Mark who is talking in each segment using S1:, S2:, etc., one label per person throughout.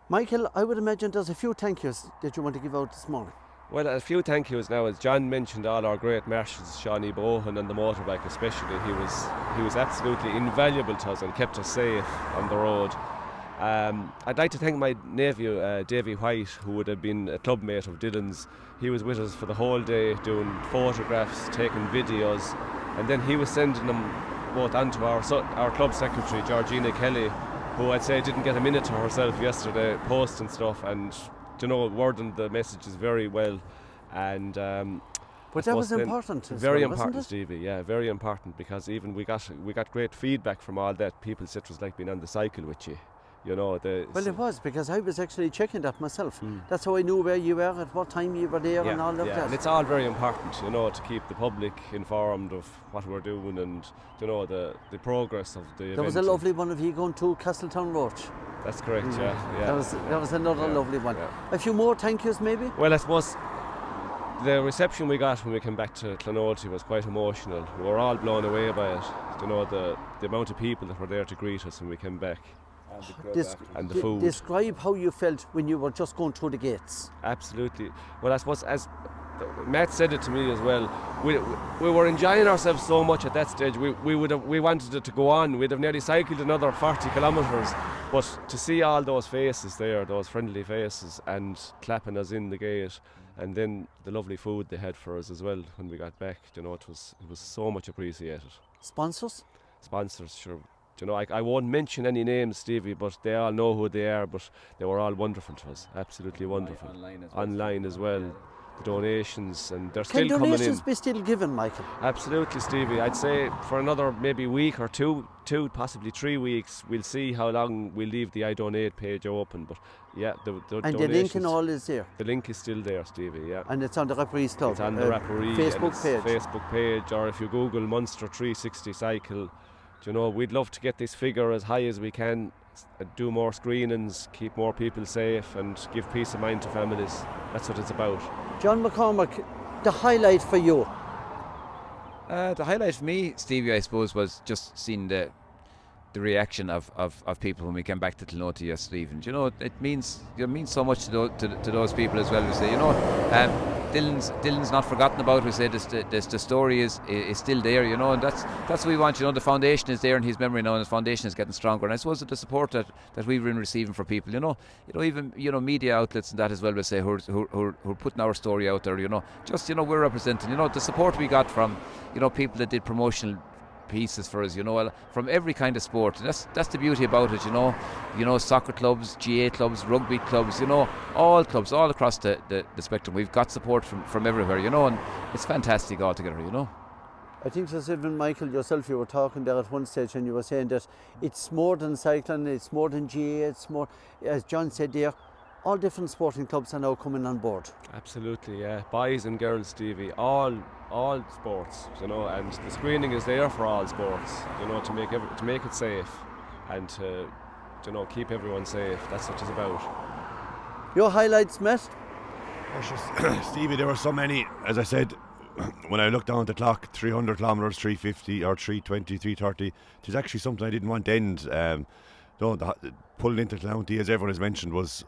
S1: Michael, I would imagine there's a few thank yous that you want to give out this morning.
S2: Well, a few thank yous now. As John mentioned, all our great marshals, Shawnee Bohan and the motorbike especially, he was absolutely invaluable to us and kept us safe on the road. I'd like to thank my nephew, Davy White, who would have been a club mate of Dillon's. He was with us for the whole day doing photographs, taking videos, and then he was sending them both onto our club secretary, Georgina Kelly, who I'd say didn't get a minute to herself yesterday, posting stuff and wording the messages very well. And
S1: but that was important.
S2: Very
S1: well,
S2: important,
S1: wasn't it?
S2: Stevie. Yeah, very important, because even we got great feedback from all that. People said it was like being on the cycle with you.
S1: Well, it was, because I was actually checking that myself. That's how I knew where you were, at what time you were there, and all of that.
S2: And it's all very important, to keep the public informed of what we're doing and, the progress of the event.
S1: There was a lovely one of you going to Castletown Roach.
S2: That's correct, yeah.
S1: That was another lovely one. Yeah. A few more thank yous, maybe?
S2: Well, I suppose the reception we got when we came back to Clonody was quite emotional. We were all blown away by it. The amount of people that were there to greet us when we came back. And the food.
S1: Describe how you felt when you were just going through the gates.
S2: Absolutely. Well, I suppose, as Matt said it to me as well, we were enjoying ourselves so much at that stage. We wanted it to go on. We'd have nearly cycled another 40 kilometres, but to see all those faces there, those friendly faces, and clapping us in the gate, and then the lovely food they had for us as well when we got back, it was so much appreciated.
S1: Sponsors,
S2: sure. I won't mention any names, Stevie, but they all know who they are. But they were all wonderful to us, absolutely wonderful. Online as well. The donations, and they're still coming in.
S1: Can donations be still given, Michael?
S2: Absolutely, Stevie. I'd say for another maybe week or two, possibly 3 weeks, we'll see how long we'll leave the I Donate page open. But yeah, the
S1: and the link and all is there.
S2: The link is still there, Stevie. Yeah.
S1: And it's on the Referees Club.
S2: It's on the Referee
S1: Facebook
S2: page, or if you Google Munster 360 Cycle. We'd love to get this figure as high as we can, do more screenings, keep more people safe, and give peace of mind to families. That's what it's about.
S1: John McCormack, the highlight for you?
S3: The highlight for me, Stevie, I suppose, was just seeing the reaction of people when we came back to Clonody yesterday evening. It means so much to those people as well. We say, Dillon's not forgotten about. We say the story is still there, and that's what we want. The foundation is there in his memory now, and the foundation is getting stronger. And I suppose the support that we've been receiving for people, even media outlets and that as well, we say, who are putting our story out there. We're representing. The support we got from people that did promotional pieces for us, from every kind of sport. And that's the beauty about it, soccer clubs, GA clubs, rugby clubs, all clubs all across the spectrum. We've got support from everywhere, and it's fantastic altogether,
S1: I think there's even, Michael, yourself, you were talking there at one stage and you were saying that it's more than cycling, it's more than GA, it's more, as John said there, all different sporting clubs are now coming on board.
S2: Absolutely, yeah. Boys and girls, Stevie, all sports, and the screening is there for all sports, to make it safe and to, keep everyone safe. That's what it's about.
S1: Your highlights, Matt?
S4: Stevie, there were so many. As I said, when I looked down at the clock, 300 kilometres, 350 or 320, 330, it was actually something I didn't want to end. Pulling into Clonody, as everyone has mentioned, was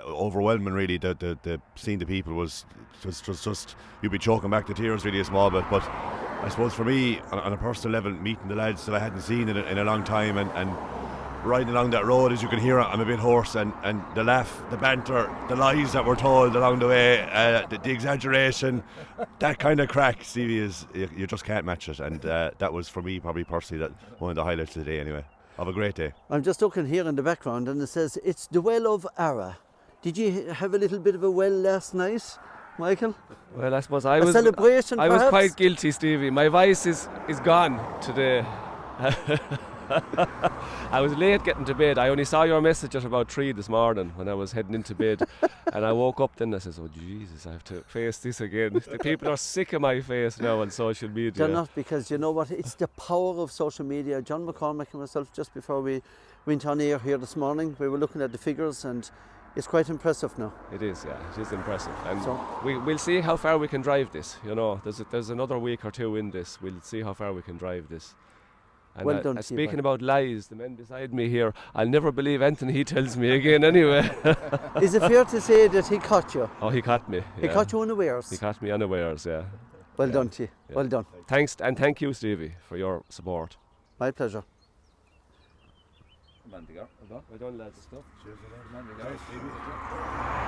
S4: overwhelming, really. The seeing the people was just you'd be choking back the tears really a small bit. But I suppose for me, on a personal level, meeting the lads that I hadn't seen in a long time, and riding along that road, as you can hear, I'm a bit hoarse, and the laugh, the banter, the lies that were told along the way, the exaggeration, that kind of crack, Stevie, is you just can't match it. And that was for me probably personally one of the highlights of the day anyway. Have a great day.
S1: I'm just looking here in the background and it says it's the Well of Ara. Did you have a little bit of a well last night, Michael?
S2: Well, I suppose I was
S1: celebration.
S2: I was quite guilty, Stevie. My voice is gone today. I was late getting to bed. I only saw your message at about 3 this morning when I was heading into bed, and I woke up then and I said, oh Jesus, I have to face this again. The people are sick of my face now on social media.
S1: They're not, because you know what, it's the power of social media. John McCormack and myself, just before we went on air here this morning, we were looking at the figures and it's quite impressive now.
S2: It is, yeah, it is impressive. And we'll see how far we can drive this. There's another week or two in this. We'll see how far we can drive this. And
S1: Well done to you,
S2: speaking
S1: Brian.
S2: about lies, the men beside me here, I'll never believe anything he tells me again anyway.
S1: Is it fair to say that he caught you?
S2: Oh, he caught me.
S1: He caught you unawares.
S2: He caught me unawares, yeah.
S1: Well done to you.
S2: Yeah.
S1: Well done.
S2: Thanks, and thank you, Stevie, for your support.
S1: My pleasure.
S3: Come on, Digger. Well done.
S2: Well done, lads.
S3: Cheers, well done. Come on, Digger.